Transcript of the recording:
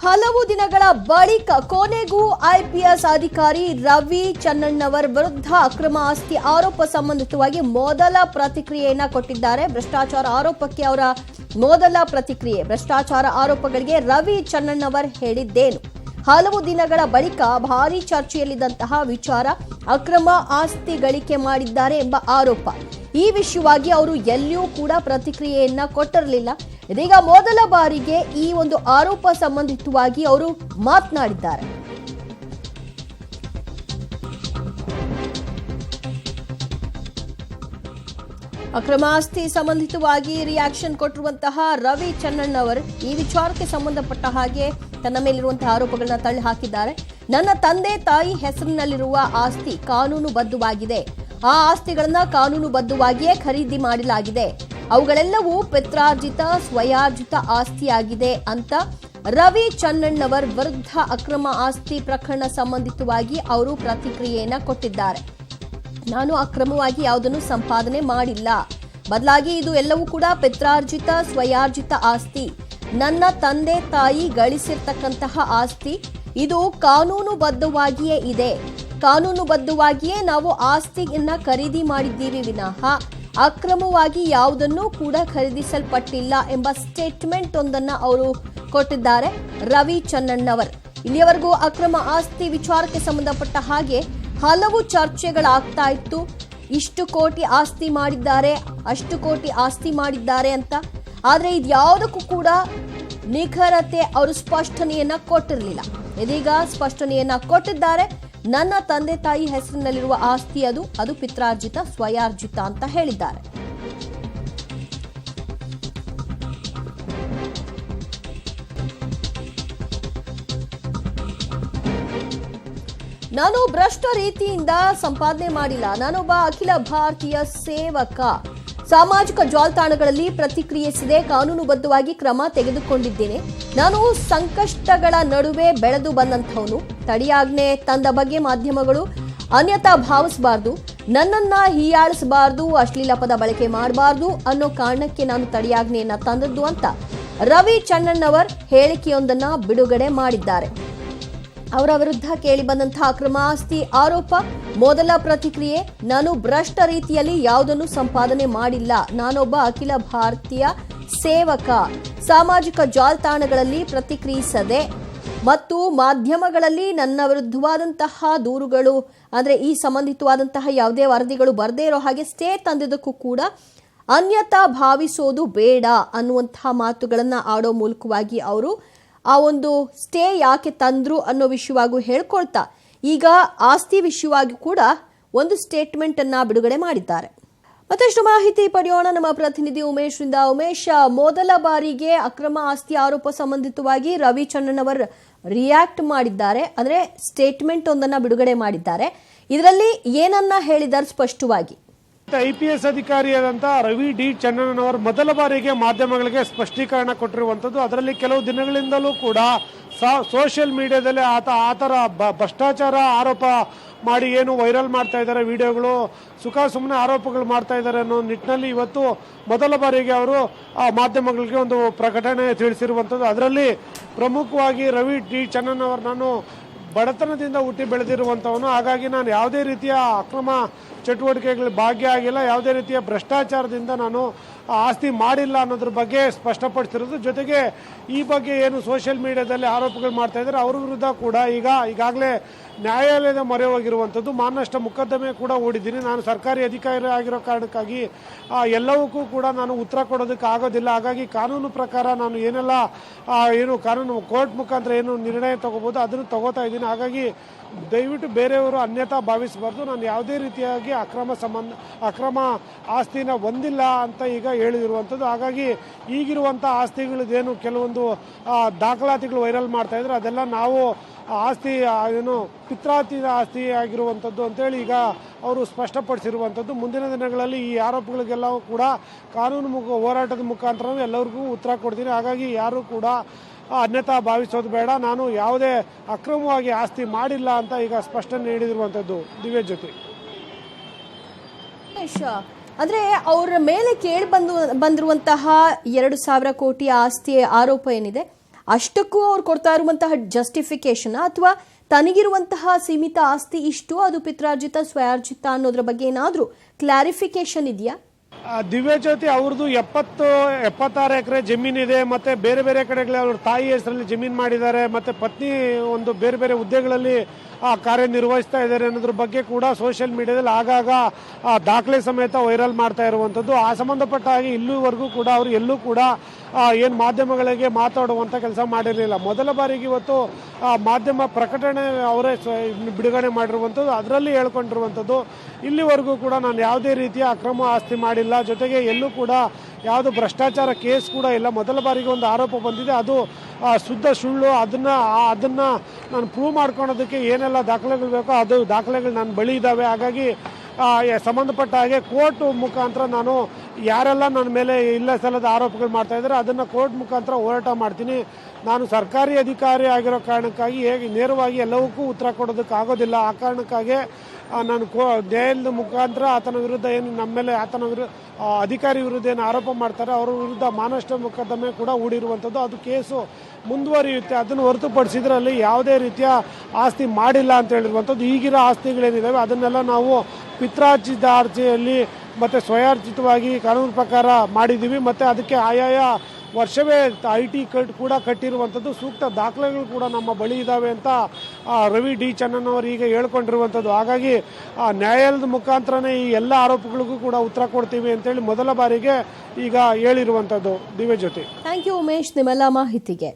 ಹಲವು ದಿನಗಳ ಬಳಿಕ ಕೊನೆಗೂ ಐಪಿಎಸ್ ಅಧಿಕಾರಿ ರವಿ ಚನ್ನಣ್ಣವರ್ ವಿರುದ್ಧ ಅಕ್ರಮ ಆಸ್ತಿ ಆರೋಪ ಸಂಬಂಧಿತವಾಗಿ ಮೊದಲ ಪ್ರತಿಕ್ರಿಯೆಯನ್ನ ಕೊಟ್ಟಿದ್ದಾರೆ. ಭ್ರಷ್ಟಾಚಾರ ಆರೋಪಕ್ಕೆ ಅವರ ಮೊದಲ ಪ್ರತಿಕ್ರಿಯೆ. ಭ್ರಷ್ಟಾಚಾರ ಆರೋಪಗಳಿಗೆ ರವಿ ಚನ್ನಣ್ಣವರ್ ಹೇಳಿದ್ದೇನು? ಹಲವು ದಿನಗಳ ಬಳಿಕ ಭಾರೀ ಚರ್ಚೆಯಲ್ಲಿದ್ದಂತಹ ವಿಚಾರ ಅಕ್ರಮ ಆಸ್ತಿ ಗಳಿಕೆ ಮಾಡಿದ್ದಾರೆ ಎಂಬ ಆರೋಪ. ಈ ವಿಷಯವಾಗಿ ಅವರು ಎಲ್ಲಿಯೂ ಕೂಡ ಪ್ರತಿಕ್ರಿಯೆಯನ್ನ ಕೊಟ್ಟಿರಲಿಲ್ಲ. ಇದೀಗ ಮೊದಲ ಬಾರಿಗೆ ಈ ಒಂದು ಆರೋಪ ಸಂಬಂಧಿತವಾಗಿ ಅವರು ಮಾತನಾಡಿದ್ದಾರೆ. ಅಕ್ರಮ ಆಸ್ತಿ ಸಂಬಂಧಿತವಾಗಿ ರಿಯಾಕ್ಷನ್ ಕೊಟ್ಟಿರುವಂತಹ ರವಿ ಚನ್ನಣ್ಣವರ್ ಈ ವಿಚಾರಕ್ಕೆ ಸಂಬಂಧಪಟ್ಟ ಹಾಗೆ ತನ್ನ ಮೇಲಿರುವಂತಹ ಆರೋಪಗಳನ್ನ ತಳ್ಳಿ ಹಾಕಿದ್ದಾರೆ. ನನ್ನ ತಂದೆ ತಾಯಿ ಹೆಸರಿನಲ್ಲಿರುವ ಆಸ್ತಿ ಕಾನೂನುಬದ್ಧವಾಗಿದೆ. ಆ ಆಸ್ತಿಗಳನ್ನ ಕಾನೂನುಬದ್ಧವಾಗಿಯೇ ಖರೀದಿ ಮಾಡಲಾಗಿದೆ. ಅವುಗಳೆಲ್ಲವೂ ಪಿತ್ರಾರ್ಜಿತ ಸ್ವಯಾರ್ಜಿತ ಆಸ್ತಿಯಾಗಿದೆ ಅಂತ ರವಿ ಚನ್ನಣ್ಣವರ್ ವಿರುದ್ಧ ಅಕ್ರಮ ಆಸ್ತಿ ಪ್ರಕರಣ ಸಂಬಂಧಿತವಾಗಿ ಅವರು ಪ್ರತಿಕ್ರಿಯೆಯನ್ನ ಕೊಟ್ಟಿದ್ದಾರೆ. ನಾನು ಅಕ್ರಮವಾಗಿ ಯಾವುದನ್ನು ಸಂಪಾದನೆ ಮಾಡಿಲ್ಲ. ಬದಲಾಗಿ ಇದು ಎಲ್ಲವೂ ಕೂಡ ಪಿತ್ರಾರ್ಜಿತ ಸ್ವಯಾರ್ಜಿತ ಆಸ್ತಿ. ನನ್ನ ತಂದೆ ತಾಯಿ ಗಳಿಸಿರ್ತಕ್ಕಂತಹ ಆಸ್ತಿ. ಇದು ಕಾನೂನುಬದ್ಧವಾಗಿಯೇ ಇದೆ. ಕಾನೂನುಬದ್ಧವಾಗಿಯೇ ನಾವು ಆಸ್ತಿಯನ್ನ ಖರೀದಿ ಮಾಡಿದ್ದೀವಿ ವಿನಃ ಅಕ್ರಮವಾಗಿ ಯಾವುದನ್ನೂ ಕೂಡ ಖರೀದಿಸಲ್ಪಟ್ಟಿಲ್ಲ ಎಂಬ ಸ್ಟೇಟ್ಮೆಂಟ್ ಒಂದನ್ನ ಅವರು ಕೊಟ್ಟಿದ್ದಾರೆ ರವಿ ಚನ್ನಣ್ಣವರ್. ಇಲ್ಲಿಯವರೆಗೂ ಅಕ್ರಮ ಆಸ್ತಿ ವಿಚಾರಕ್ಕೆ ಸಂಬಂಧಪಟ್ಟ ಹಾಗೆ ಹಲವು ಚರ್ಚೆಗಳಾಗ್ತಾ ಇತ್ತು. ಇಷ್ಟು ಕೋಟಿ ಆಸ್ತಿ ಮಾಡಿದ್ದಾರೆ, ಅಷ್ಟು ಕೋಟಿ ಆಸ್ತಿ ಮಾಡಿದ್ದಾರೆ ಅಂತ. ಆದ್ರೆ ಇದ್ಯಾವುದಕ್ಕೂ ಕೂಡ ನಿಖರತೆ ಅವರು ಸ್ಪಷ್ಟನೆಯನ್ನ ಕೊಟ್ಟಿರಲಿಲ್ಲ. ಇದೀಗ ಸ್ಪಷ್ಟನೆಯನ್ನ ಕೊಟ್ಟಿದ್ದಾರೆ. ನನ್ನ ತಂದೆ ತಾಯಿ ಹೆಸರಿನಲ್ಲಿರುವ ಆಸ್ತಿ ಅದು ಪಿತ್ರಾರ್ಜಿತ ಸ್ವಯಾರ್ಜಿತ ಅಂತ ಹೇಳಿದ್ದಾರೆ. ನಾನು ಭ್ರಷ್ಟ ರೀತಿಯಿಂದ ಸಂಪಾದನೆ ಮಾಡಿಲ್ಲ. ನಾನೊಬ್ಬ ಅಖಿಲ ಭಾರತೀಯ ಸೇವಕ. ಸಾಮಾಜಿಕ ಜಾಲತಾಣಗಳಲ್ಲಿ ಪ್ರತಿಕ್ರಿಯಿಸಿದೆ. ಕಾನೂನುಬದ್ಧವಾಗಿ ಕ್ರಮ ತೆಗೆದುಕೊಂಡಿದ್ದೇನೆ. ನಾನು ಸಂಕಷ್ಟಗಳ ನಡುವೆ ಬೆಳೆದು ಬಂದಂಥವನು. ತಡಿಯಾಜ್ಞೆ ತಂದ ಬಗ್ಗೆ ಮಾಧ್ಯಮಗಳು ಅನ್ಯತಾ ಭಾವಿಸಬಾರ್ದು. ನನ್ನನ್ನ ಹೀಯಾಳಿಸಬಾರ್ದು, ಅಶ್ಲೀಲ ಪದ ಬಳಕೆ ಮಾಡಬಾರ್ದು ಅನ್ನೋ ಕಾರಣಕ್ಕೆ ನಾನು ತಡಿಯಾಜ್ಞೆಯನ್ನ ತಂದದ್ದು ಅಂತ ರವಿ ಚನ್ನಣ್ಣವರ್ ಹೇಳಿಕೆಯೊಂದನ್ನ ಬಿಡುಗಡೆ ಮಾಡಿದ್ದಾರೆ. ಅವರ ವಿರುದ್ಧ ಕೇಳಿ ಬಂದಂತಹ ಅಕ್ರಮ ಆಸ್ತಿ ಆರೋಪ ಮೊದಲ ಪ್ರತಿಕ್ರಿಯೆ. ನಾನು ಭ್ರಷ್ಟ ರೀತಿಯಲ್ಲಿ ಯಾವುದನ್ನು ಸಂಪಾದನೆ ಮಾಡಿಲ್ಲ. ನಾನೊಬ್ಬ ಅಖಿಲ ಭಾರತೀಯ ಸೇವಕ. ಸಾಮಾಜಿಕ ಜಾಲತಾಣಗಳಲ್ಲಿ ಪ್ರತಿಕ್ರಿಯಿಸದೆ ಮತ್ತು ಮಾಧ್ಯಮಗಳಲ್ಲಿ ನನ್ನ ವಿರುದ್ಧವಾದಂತಹ ದೂರುಗಳು ಅಂದ್ರೆ ಈ ಸಂಬಂಧಿತವಾದಂತಹ ಯಾವುದೇ ವರದಿಗಳು ಬರದೇ ಇರೋ ಹಾಗೆ ಸ್ಟೇ ತಂದಿದ್ದಕ್ಕೂ ಕೂಡ ಅನ್ಯತಾ ಭಾವಿಸೋದು ಬೇಡ ಅನ್ನುವಂತಹ ಮಾತುಗಳನ್ನ ಆಡೋ ಮೂಲಕವಾಗಿ ಅವರು ಆ ಒಂದು ಸ್ಟೇ ಯಾಕೆ ತಂದ್ರು ಅನ್ನೋ ವಿಷಯವಾಗಿ ಹೇಳ್ಕೊಳ್ತಾ ಈಗ ಆಸ್ತಿ ವಿಷಯವಾಗಿ ಕೂಡ ಒಂದು ಸ್ಟೇಟ್ಮೆಂಟ್ ಅನ್ನ ಬಿಡುಗಡೆ ಮಾಡಿದ್ದಾರೆ. ಮತ್ತಷ್ಟು ಮಾಹಿತಿ ಪಡೆಯೋಣ ನಮ್ಮ ಪ್ರತಿನಿಧಿ ಉಮೇಶ್ರಿಂದ. ಉಮೇಶ್, ಮೊದಲ ಬಾರಿಗೆ ಅಕ್ರಮ ಆಸ್ತಿ ಆರೋಪ ಸಂಬಂಧಿತವಾಗಿ ರವಿ ಚನ್ನಣ್ಣವರ್ ರಿಯಾಕ್ಟ್ ಮಾಡಿದ್ದಾರೆ, ಅಂದ್ರೆ ಸ್ಟೇಟ್ಮೆಂಟ್ ಒಂದನ್ನ ಬಿಡುಗಡೆ ಮಾಡಿದ್ದಾರೆ. ಇದರಲ್ಲಿ ಏನನ್ನ ಹೇಳಿದ್ದಾರೆ ಸ್ಪಷ್ಟವಾಗಿ? ಐಪಿಎಸ್ ಅಧಿಕಾರಿಯಾದಂಥ ರವಿ ಡಿ ಚನ್ನಣ್ಣನವರು ಮೊದಲ ಬಾರಿಗೆ ಮಾಧ್ಯಮಗಳಿಗೆ ಸ್ಪಷ್ಟೀಕರಣ ಕೊಟ್ಟಿರುವಂಥದ್ದು. ಅದರಲ್ಲಿ ಕೆಲವು ದಿನಗಳಿಂದಲೂ ಕೂಡ ಸೋಷಿಯಲ್ ಮೀಡಿಯಾದಲ್ಲಿ ಆತರ ಭ್ರಷ್ಟಾಚಾರ ಆರೋಪ ಮಾಡಿ ಏನು ವೈರಲ್ ಮಾಡ್ತಾ ಇದ್ದಾರೆ, ವಿಡಿಯೋಗಳು ಸುಮ್ಮನೆ ಆರೋಪಗಳು ಮಾಡ್ತಾ ಇದ್ದಾರೆ ಅನ್ನೋ ನಿಟ್ಟಿನಲ್ಲಿ ಇವತ್ತು ಮೊದಲ ಬಾರಿಗೆ ಅವರು ಮಾಧ್ಯಮಗಳಿಗೆ ಒಂದು ಪ್ರಕಟಣೆ ತಿಳಿಸಿರುವಂಥದ್ದು. ಅದರಲ್ಲಿ ಪ್ರಮುಖವಾಗಿ ರವಿ ಡಿ ಚನ್ನಣ್ಣನವರು ನಾನು ಬಡತನದಿಂದ ಹುಟ್ಟಿ ಬೆಳೆದಿರುವಂಥವನು. ಹಾಗಾಗಿ ನಾನು ಯಾವುದೇ ರೀತಿಯ ಅಕ್ರಮ ಚಟುವಟಿಕೆಗಳ ಭಾಗಿಯಾಗಿಲ್ಲ, ಯಾವುದೇ ರೀತಿಯ ಭ್ರಷ್ಟಾಚಾರದಿಂದ ನಾನು ಆಸ್ತಿ ಮಾಡಿಲ್ಲ ಅನ್ನೋದ್ರ ಬಗ್ಗೆ ಸ್ಪಷ್ಟಪಡಿಸಿರೋದು. ಜೊತೆಗೆ ಈ ಬಗ್ಗೆ ಏನು ಸೋಷಿಯಲ್ ಮೀಡಿಯಾದಲ್ಲಿ ಆರೋಪಗಳು ಮಾಡ್ತಾ ಇದ್ದಾರೆ ಅವ್ರ ವಿರುದ್ಧ ಕೂಡ ಈಗಾಗಲೇ ನ್ಯಾಯಾಲಯದ ಮೊರೆ ಹೋಗಿರುವಂಥದ್ದು. ಮಾನನಷ್ಟ ಮೊಕದ್ದಮೆ ಕೂಡ ಹೂಡಿದ್ದೀನಿ. ನಾನು ಸರ್ಕಾರಿ ಅಧಿಕಾರಿ ಆಗಿರೋ ಕಾರಣಕ್ಕಾಗಿ ಎಲ್ಲವಕ್ಕೂ ಕೂಡ ನಾನು ಉತ್ತರ ಕೊಡೋದಕ್ಕೆ ಆಗೋದಿಲ್ಲ. ಹಾಗಾಗಿ ಕಾನೂನು ಪ್ರಕಾರ ನಾನು ಏನೆಲ್ಲ ಏನು ಕಾನೂನು ಕೋರ್ಟ್ ಮುಖಾಂತರ ಏನು ನಿರ್ಣಯ ತಗೋಬಹುದು ಅದನ್ನು ತಗೋತಾ ಇದ್ದೀನಿ. ಹಾಗಾಗಿ ದಯವಿಟ್ಟು ಬೇರೆಯವರು ಅನ್ಯತಾ ಭಾವಿಸಬಾರ್ದು. ನಾನು ಯಾವುದೇ ರೀತಿಯಾಗಿ ಅಕ್ರಮ ಆಸ್ತಿನ ಹೊಂದಿಲ್ಲ ಅಂತ ಈಗ ಹೇಳಿರುವಂಥದ್ದು. ಹಾಗಾಗಿ ಈಗಿರುವಂಥ ಆಸ್ತಿಗಳದ್ದೇನು ಕೆಲವೊಂದು ದಾಖಲಾತಿಗಳು ವೈರಲ್ ಮಾಡ್ತಾ ಇದ್ರೆ ಅದೆಲ್ಲ ನಾವು ಆಸ್ತಿ ಏನು ಪಿತ್ರಾರ್ಜಿತ ಆಸ್ತಿ ಆಗಿರುವಂಥದ್ದು ಅಂತೇಳಿ ಈಗ ಅವರು ಸ್ಪಷ್ಟಪಡಿಸಿರುವಂಥದ್ದು. ಮುಂದಿನ ದಿನಗಳಲ್ಲಿ ಈ ಆರೋಪಗಳಿಗೆಲ್ಲವೂ ಕೂಡ ಕಾನೂನು ಹೋರಾಟದ ಮುಖಾಂತರ ಎಲ್ಲರಿಗೂ ಉತ್ತರ ಕೊಡ್ತೀನಿ. ಹಾಗಾಗಿ ಯಾರು ಕೂಡ ಅನ್ಯತಾ ಭಾವಿಸೋದು ಬೇಡ. ನಾನು ಯಾವುದೇ ಅಕ್ರಮವಾಗಿ ಆಸ್ತಿ ಮಾಡಿಲ್ಲ ಅಂತ ಈಗ ಸ್ಪಷ್ಟನೆ ನೀಡಿರುವಂಥದ್ದು. ದಿವ್ಯ ಜೊತೆ ಅಂದ್ರೆ ಅವರ ಮೇಲೆ ಕೇಳಿ ಬಂದಿರುವಂತಹ 2,000 ಕೋಟಿ ಆಸ್ತಿ ಆರೋಪ ಏನಿದೆ ಅಷ್ಟಕ್ಕೂ ಅವ್ರು ಕೊಡ್ತಾ ಇರುವಂತಹ ಜಸ್ಟಿಫಿಕೇಶನ್ ಅಥವಾ ತನಗಿರುವಂತಹ ಸೀಮಿತ ಆಸ್ತಿ ಇಷ್ಟು, ಅದು ಪಿತ್ರಾರ್ಜಿತ ಸ್ವಯಾರ್ಜಿತ ಅನ್ನೋದ್ರ ಬಗ್ಗೆ ಏನಾದರೂ ಕ್ಲಾರಿಫಿಕೇಶನ್ ಇದೆಯಾ? ದಿವ್ಯಜ್ಯೋತಿ ಅವ್ರದ್ದು 76 ಎಕರೆ ಜಮೀನಿದೆ, ಮತ್ತೆ ಬೇರೆ ಬೇರೆ ಕಡೆಗಳಲ್ಲಿ ಅವ್ರ ತಾಯಿ ಹೆಸರಲ್ಲಿ ಜಮೀನು ಮಾಡಿದ್ದಾರೆ, ಮತ್ತೆ ಪತ್ನಿ ಒಂದು ಬೇರೆ ಬೇರೆ ಹುದ್ದೆಗಳಲ್ಲಿ ಕಾರ್ಯನಿರ್ವಹಿಸ್ತಾ ಇದ್ದಾರೆ ಅನ್ನೋದ್ರ ಬಗ್ಗೆ ಕೂಡ ಸೋಷಿಯಲ್ ಮೀಡಿಯಾದಲ್ಲಿ ಆಗಾಗ ದಾಖಲೆ ಸಮೇತ ವೈರಲ್ ಮಾಡ್ತಾ ಇರುವಂಥದ್ದು. ಆ ಸಂಬಂಧಪಟ್ಟ ಹಾಗೆ ಇಲ್ಲಿವರೆಗೂ ಕೂಡ ಅವರು ಎಲ್ಲೂ ಕೂಡ ಏನು ಮಾಧ್ಯಮಗಳಿಗೆ ಮಾತಾಡುವಂಥ ಕೆಲಸ ಮಾಡಿರಲಿಲ್ಲ. ಮೊದಲ ಬಾರಿಗೆ ಇವತ್ತು ಮಾಧ್ಯಮ ಪ್ರಕಟಣೆ ಅವರೇ ಬಿಡುಗಡೆ ಮಾಡಿರುವಂಥದ್ದು, ಅದರಲ್ಲಿ ಹೇಳ್ಕೊಂಡಿರುವಂಥದ್ದು ಇಲ್ಲಿವರೆಗೂ ಕೂಡ ನಾನು ಯಾವುದೇ ರೀತಿಯ ಅಕ್ರಮ ಆಸ್ತಿ ಮಾಡಿಲ್ಲ, ಜೊತೆಗೆ ಎಲ್ಲೂ ಕೂಡ ಯಾವುದು ಭ್ರಷ್ಟಾಚಾರ ಕೇಸ್ ಕೂಡ ಇಲ್ಲ. ಮೊದಲ ಬಾರಿಗೆ ಒಂದು ಆರೋಪ ಬಂದಿದೆ, ಅದು ಶುದ್ಧ ಸುಳ್ಳು. ಅದನ್ನು ನಾನು ಪ್ರೂವ್ ಮಾಡ್ಕೊಳೋದಕ್ಕೆ ಏನೆಲ್ಲ ದಾಖಲೆಗಳು ಬೇಕೋ ಅದು ದಾಖಲೆಗಳು ನನ್ನ ಬಳಿ ಇದ್ದಾವೆ. ಹಾಗಾಗಿ ಸಂಬಂಧಪಟ್ಟ ಹಾಗೆ ಕೋರ್ಟ್ ಮುಖಾಂತರ ನಾನು ಯಾರೆಲ್ಲ ನನ್ನ ಮೇಲೆ ಇಲ್ಲ ಸಲ್ಲದ ಆರೋಪಗಳು ಮಾಡ್ತಾ ಇದ್ದಾರೆ ಅದನ್ನು ಕೋರ್ಟ್ ಮುಖಾಂತರ ಹೋರಾಟ ಮಾಡ್ತೀನಿ. ನಾನು ಸರ್ಕಾರಿ ಅಧಿಕಾರಿ ಆಗಿರೋ ಕಾರಣಕ್ಕಾಗಿ ಹೇಗೆ ನೇರವಾಗಿ ಎಲ್ಲವಕ್ಕೂ ಉತ್ತರ ಕೊಡೋದಕ್ಕೆ ಆಗೋದಿಲ್ಲ. ಆ ಕಾರಣಕ್ಕಾಗಿ ನಾನು ನ್ಯಾಯಾಲಯದ ಮುಖಾಂತರ ಆತನ ವಿರುದ್ಧ ಏನು ನಮ್ಮ ಮೇಲೆ ಆತನ ಅಧಿಕಾರಿ ವಿರುದ್ಧ ಏನು ಆರೋಪ ಮಾಡ್ತಾರೆ ಅವರ ವಿರುದ್ಧ ಮಾನನಷ್ಟ ಮೊಕದ್ದಮೆ ಕೂಡ ಹೂಡಿರುವಂಥದ್ದು. ಅದು ಕೇಸು ಮುಂದುವರಿಯುತ್ತೆ. ಅದನ್ನು ಹೊರತುಪಡಿಸಿದ್ರೆ ಅಲ್ಲಿ ಯಾವುದೇ ರೀತಿಯ ಆಸ್ತಿ ಮಾಡಿಲ್ಲ ಅಂತ ಹೇಳಿರುವಂಥದ್ದು. ಈಗಿರೋ ಆಸ್ತಿಗಳೇನಿದ್ದಾವೆ ಅದನ್ನೆಲ್ಲ ನಾವು ಪಿತ್ರಾರ್ಜಿತ ಅರ್ಜಿಯಲ್ಲಿ ಮತ್ತು ಸ್ವಯಾರ್ಜಿತವಾಗಿ ಕಾನೂನು ಪ್ರಕಾರ ಮಾಡಿದ್ದೀವಿ. ಮತ್ತು ಅದಕ್ಕೆ ಆಯಾಯ ವರ್ಷವೇ IT ಕೂಡ ಕಟ್ಟಿರುವಂಥದ್ದು, ಸೂಕ್ತ ದಾಖಲೆಗಳು ಕೂಡ ನಮ್ಮ ಬಳಿ ಇದ್ದಾವೆ ಅಂತ ರವಿ ಡಿ ಚನ್ನಣ್ಣವರು ಈಗ ಹೇಳ್ಕೊಂಡಿರುವಂಥದ್ದು. ಹಾಗಾಗಿ ನ್ಯಾಯಾಲಯದ ಮುಖಾಂತರನೇ ಈ ಎಲ್ಲ ಆರೋಪಗಳಿಗೂ ಕೂಡ ಉತ್ತರ ಕೊಡ್ತೀವಿ ಅಂತೇಳಿ ಮೊದಲ ಬಾರಿಗೆ ಈಗ ಹೇಳಿರುವಂಥದ್ದು. ದಿವ್ಯಜ್ಯೋತಿ, ಥ್ಯಾಂಕ್ ಯು ಉಮೇಶ್ ನಿಮ್ಮೆಲ್ಲ ಮಾಹಿತಿಗೆ.